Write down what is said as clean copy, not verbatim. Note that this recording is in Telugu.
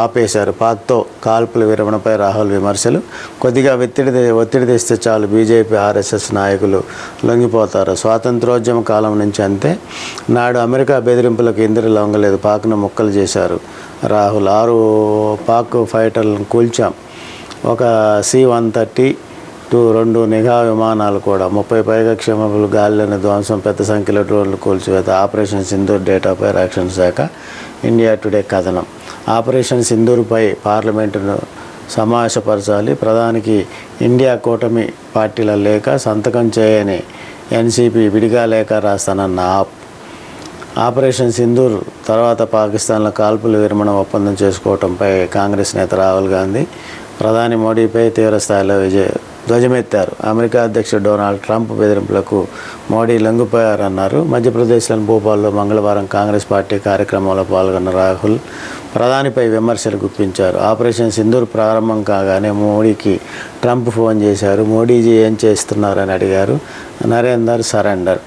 ఆపేశారు. పాక్తో కాల్పుల విరమణపై రాహుల్ విమర్శలు. కొద్దిగా ఒత్తిడి తెస్తే చాలు బీజేపీ ఆర్ఎస్ఎస్ నాయకులు లొంగిపోతారు. స్వాతంత్రోద్యమ కాలం నుంచి అంతే. నాడు అమెరికా బెదిరింపులకు ఇందిర లొంగలేదు. పాక్ను ముక్కలు చేశారు రాహుల్. 6 పాక్ ఫైటర్లను కూల్చాం. ఒక C-130 2 నిఘా విమానాలు కూడా. 30 పైగా క్షేమపులు, గాలిలోని ధ్వంసం, పెద్ద సంఖ్యలో డ్రోన్లు కూల్చివేత. ఆపరేషన్ సింధూర్ డేటాపై రక్షణ శాఖ ఇండియా టుడే కథనం. ఆపరేషన్ సింధూర్పై పార్లమెంటును సమావేశపరచాలి. ప్రధానికి ఇండియా కూటమి పార్టీల లేఖ. సంతకం చేయని ఎన్సీపీ విడిగా లేఖ రాస్తానన్న ఆపరేషన్ సింధూర్ తర్వాత పాకిస్తాన్లో కాల్పుల విరమణ ఒప్పందం చేసుకోవడంపై కాంగ్రెస్ నేత రాహుల్ గాంధీ ప్రధాని మోడీపై తీవ్రస్థాయిలో ధ్వజమెత్తారు. అమెరికా అధ్యక్షుడు డొనాల్డ్ ట్రంప్ బెదిరింపులకు మోడీ లొంగిపోయారన్నారు. మధ్యప్రదేశ్లోని భోపాల్లో మంగళవారం కాంగ్రెస్ పార్టీ కార్యక్రమంలో పాల్గొన్న రాహుల్ ప్రధానిపై విమర్శలు గుప్పించారు. ఆపరేషన్ సింధూర్ ప్రారంభం కాగానే మోడీకి ట్రంప్ ఫోన్ చేశారు. మోడీజీ ఏం చేస్తున్నారని అడిగారు. నరేందర్ సరెండర్